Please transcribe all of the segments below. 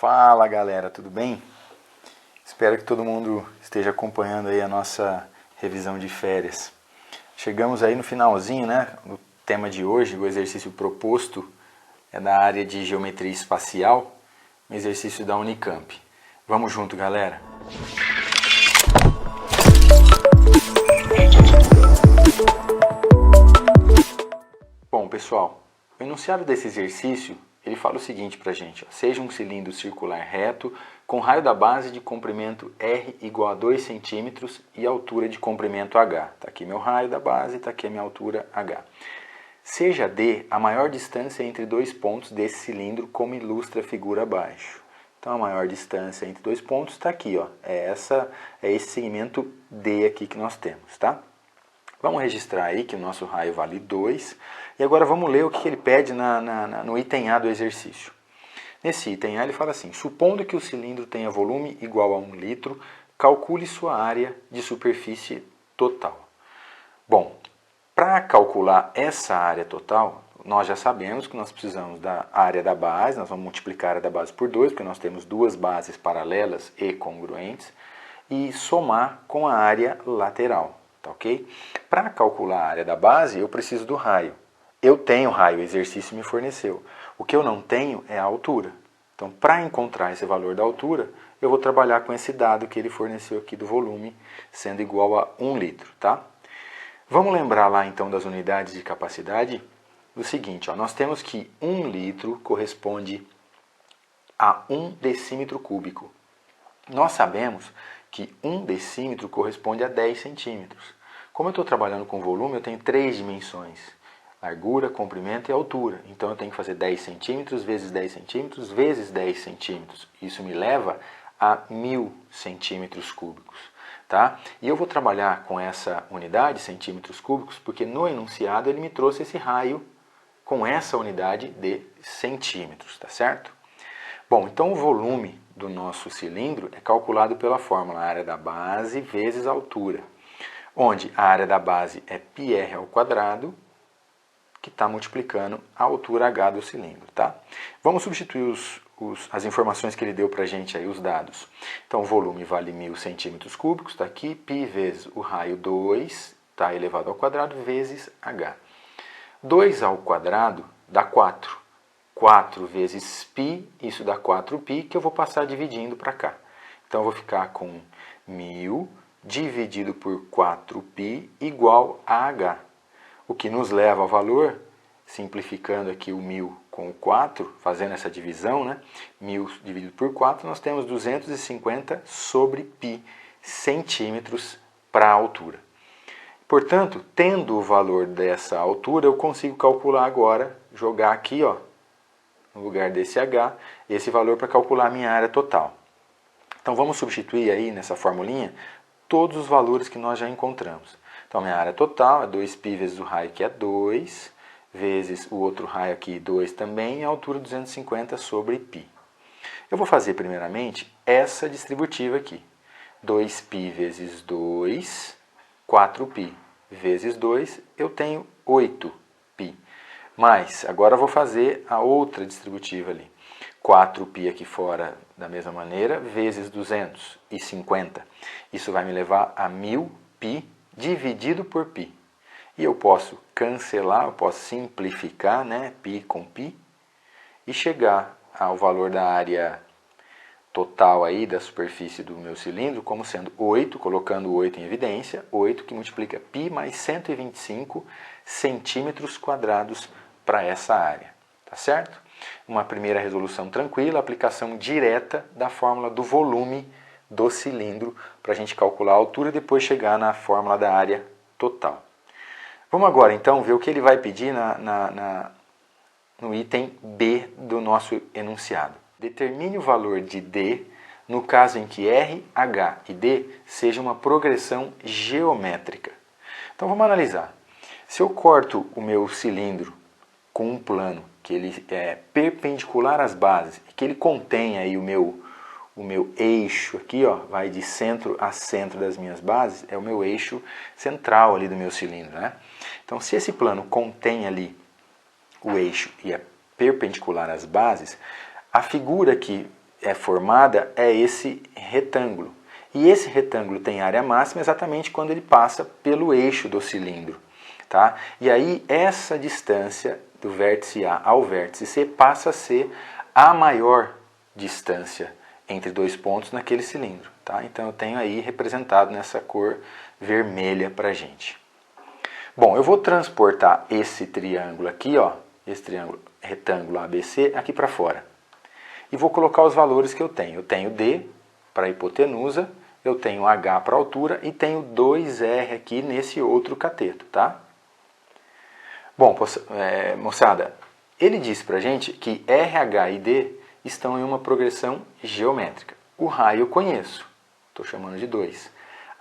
Fala galera, tudo bem? Espero que todo mundo esteja acompanhando aí a nossa revisão de férias. Chegamos aí no finalzinho, né? O tema de hoje, o exercício proposto é da área de geometria espacial, um exercício da Unicamp. Vamos junto, galera! Bom, pessoal, o enunciado desse exercício, ele fala o seguinte pra gente, ó, seja um cilindro circular reto, com raio da base de comprimento R igual a 2 cm e altura de comprimento H. Está aqui meu raio da base, está aqui a minha altura H. Seja D a maior distância entre dois pontos desse cilindro, como ilustra a figura abaixo. Então a maior distância entre dois pontos está aqui, ó, é esse segmento D aqui que nós temos, tá? Vamos registrar aí que o nosso raio vale 2. E agora vamos ler o que ele pede no item A do exercício. Nesse item A ele fala assim, supondo que o cilindro tenha volume igual a 1 litro, calcule sua área de superfície total. Bom, para calcular essa área total, nós já sabemos que nós precisamos da área da base, nós vamos multiplicar a área da base por 2, porque nós temos duas bases paralelas e congruentes, e somar com a área lateral. Tá ok? Para calcular a área da base, eu preciso do raio. Eu tenho raio, o exercício me forneceu. O que eu não tenho é a altura. Então, para encontrar esse valor da altura, eu vou trabalhar com esse dado que ele forneceu aqui do volume, sendo igual a 1 litro, tá? Vamos lembrar lá, então, das unidades de capacidade? Do seguinte, ó, nós temos que 1 litro corresponde a 1 decímetro cúbico. Nós sabemos que 1 decímetro corresponde a 10 centímetros. Como eu estou trabalhando com volume, eu tenho 3 dimensões. Largura, comprimento e altura. Então eu tenho que fazer 10 centímetros vezes 10 centímetros vezes 10 centímetros. Isso me leva a 1000 centímetros cúbicos. Tá? E eu vou trabalhar com essa unidade, centímetros cúbicos, porque no enunciado ele me trouxe esse raio com essa unidade de centímetros, tá certo? Bom, então o volume do nosso cilindro é calculado pela fórmula área da base vezes a altura, onde a área da base é πr ao quadrado, que está multiplicando a altura h do cilindro, tá? Vamos substituir as informações que ele deu para a gente aí, os dados. Então o volume vale 1000 centímetros cúbicos, está aqui, π vezes o raio 2, tá, elevado ao quadrado, vezes h. 2 ao quadrado dá 4. 4 vezes π, isso dá 4π, que eu vou passar dividindo para cá. Então eu vou ficar com 1000 dividido por 4π igual a h. O que nos leva ao valor, simplificando aqui o 1000 com o 4, fazendo essa divisão, né? 1000 dividido por 4, nós temos 250 sobre π centímetros para a altura. Portanto, tendo o valor dessa altura, eu consigo calcular agora, jogar aqui, ó, no lugar desse h, esse valor para calcular a minha área total. Então vamos substituir aí nessa formulinha todos os valores que nós já encontramos. Então minha área total é 2π vezes o raio que é 2, vezes o outro raio aqui 2 também, e a altura 250 sobre π. Eu vou fazer primeiramente essa distributiva aqui. 2π vezes 2, 4π vezes 2, eu tenho 8π. Mas, agora eu vou fazer a outra distributiva ali. 4π aqui fora da mesma maneira, vezes 250. Isso vai me levar a 1000π dividido por π. E eu posso cancelar, eu posso simplificar, né, π com π, e chegar ao valor da área total aí da superfície do meu cilindro como sendo 8, colocando o 8 em evidência, 8 que multiplica π mais 125 centímetros quadrados para essa área, tá certo? Uma primeira resolução tranquila, aplicação direta da fórmula do volume do cilindro para a gente calcular a altura e depois chegar na fórmula da área total. Vamos agora então ver o que ele vai pedir no item B do nosso enunciado. Determine o valor de D no caso em que R, H e D sejam uma progressão geométrica. Então vamos analisar. Se eu corto o meu cilindro com um plano que ele é perpendicular às bases e que ele contém aí o meu eixo aqui, ó, vai de centro a centro das minhas bases, é o meu eixo central ali do meu cilindro, né? Então se esse plano contém ali o eixo e é perpendicular às bases, a figura que é formada é esse retângulo. E esse retângulo tem área máxima exatamente quando ele passa pelo eixo do cilindro. Tá? E aí essa distância do vértice A ao vértice C passa a ser a maior distância entre dois pontos naquele cilindro. Tá? Então eu tenho aí representado nessa cor vermelha para a gente. Bom, eu vou transportar esse triângulo aqui, ó, esse triângulo retângulo ABC aqui para fora. E vou colocar os valores que eu tenho. Eu tenho D para a hipotenusa, eu tenho H para a altura e tenho 2R aqui nesse outro cateto, tá? Bom, moçada, ele disse para a gente que RH e D estão em uma progressão geométrica. O raio eu conheço, estou chamando de 2.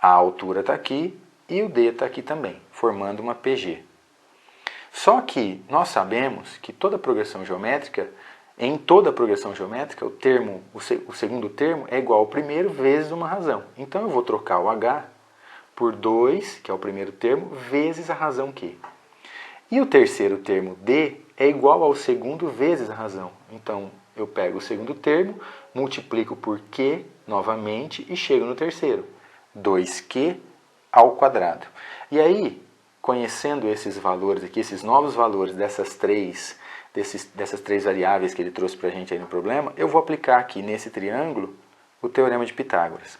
A altura está aqui e o D está aqui também, formando uma PG. Só que nós sabemos que toda progressão geométrica, em toda progressão geométrica, o segundo termo é igual ao primeiro vezes uma razão. Então eu vou trocar o H por 2, que é o primeiro termo, vezes a razão Q. E o terceiro termo D é igual ao segundo vezes a razão. Então eu pego o segundo termo, multiplico por Q novamente e chego no terceiro. 2Q ao quadrado. E aí, conhecendo esses valores aqui, esses novos valores dessas três variáveis que ele trouxe para a gente aí no problema, eu vou aplicar aqui nesse triângulo o teorema de Pitágoras.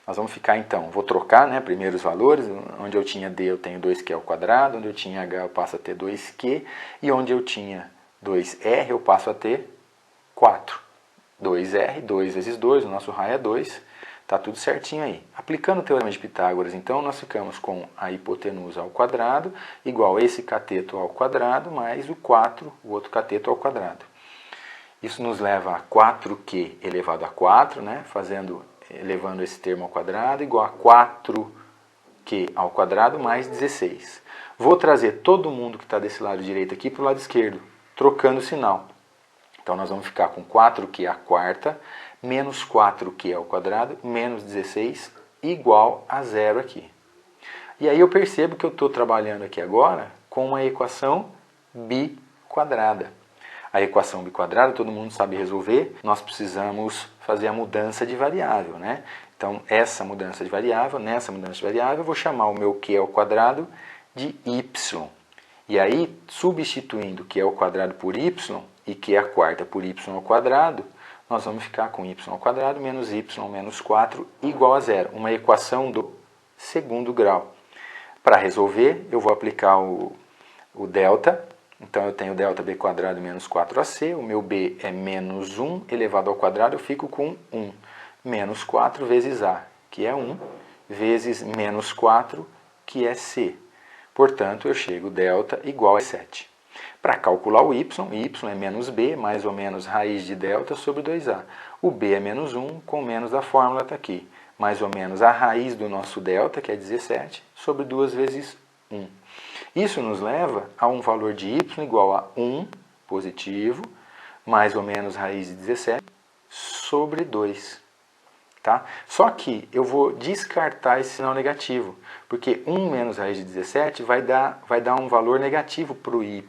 Nós vamos ficar então, vou trocar, né, primeiro os valores, onde eu tinha D eu tenho 2Q ao quadrado, onde eu tinha H eu passo a ter 2Q, e onde eu tinha 2R eu passo a ter 4. 2R, 2 vezes 2, o nosso raio é 2, está tudo certinho aí. Aplicando o teorema de Pitágoras, então, nós ficamos com a hipotenusa ao quadrado, igual a esse cateto ao quadrado, mais o 4, o outro cateto ao quadrado. Isso nos leva a 4Q elevado a 4, né, elevando esse termo ao quadrado, igual a 4Q ao quadrado mais 16. Vou trazer todo mundo que está desse lado direito aqui para o lado esquerdo, trocando o sinal. Então nós vamos ficar com 4Q à quarta, menos 4Q ao quadrado, menos 16, igual a zero aqui. E aí eu percebo que eu estou trabalhando aqui agora com uma equação biquadrada. A equação biquadrada todo mundo sabe resolver, nós precisamos fazer a mudança de variável, né? Então nessa mudança de variável, eu vou chamar o meu q ao quadrado de y. E aí, substituindo q ao quadrado por y e q à quarta por y ao quadrado, nós vamos ficar com y ao quadrado menos y menos 4 igual a zero. Uma equação do segundo grau. Para resolver, eu vou aplicar o delta. Então eu tenho delta b quadrado menos 4ac, o meu b é menos 1 elevado ao quadrado, eu fico com 1. Menos 4 vezes a, que é 1, vezes menos 4, que é c. Portanto, eu chego delta igual a 7. Para calcular o y é menos b, mais ou menos raiz de delta sobre 2a. O b é menos 1, com menos a fórmula está aqui. Mais ou menos a raiz do nosso delta, que é 17, sobre 2 vezes 1. Isso nos leva a um valor de y igual a 1 positivo, mais ou menos raiz de 17, sobre 2. Tá? Só que eu vou descartar esse sinal negativo, porque 1 menos raiz de 17 vai dar um valor negativo para o y.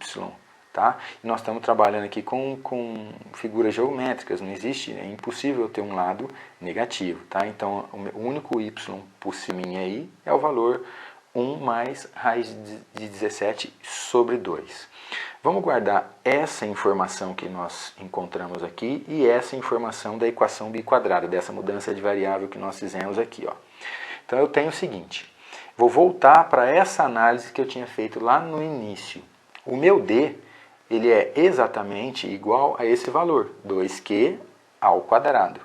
Tá? E nós estamos trabalhando aqui com figuras geométricas, não existe, é impossível ter um lado negativo. Tá? Então o único y por cima aí é o valor 1 mais raiz de 17 sobre 2. Vamos guardar essa informação que nós encontramos aqui e essa informação da equação biquadrada, dessa mudança de variável que nós fizemos aqui. Ó. Então eu tenho o seguinte, vou voltar para essa análise que eu tinha feito lá no início. O meu D, ele é exatamente igual a esse valor, 2Q ao quadrado.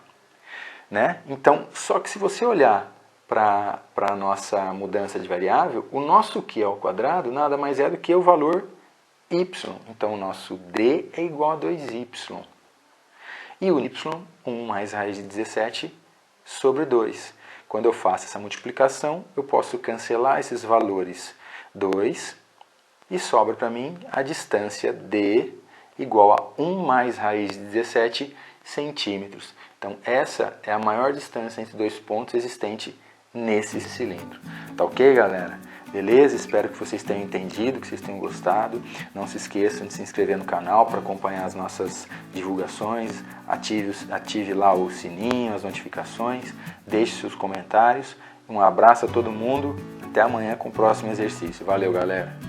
Né? Então, só que se você olhar para a nossa mudança de variável, o nosso Q ao quadrado nada mais é do que o valor y. Então, o nosso D é igual a 2y. E o y, 1 mais raiz de 17 sobre 2. Quando eu faço essa multiplicação, eu posso cancelar esses valores 2 e sobra para mim a distância D igual a 1 mais raiz de 17 centímetros. Então, essa é a maior distância entre dois pontos existente nesse cilindro. Tá ok, galera? Beleza? Espero que vocês tenham entendido, que vocês tenham gostado. Não se esqueçam de se inscrever no canal para acompanhar as nossas divulgações. Ative lá o sininho, as notificações. Deixe seus comentários. Um abraço a todo mundo. Até amanhã com o próximo exercício. Valeu, galera!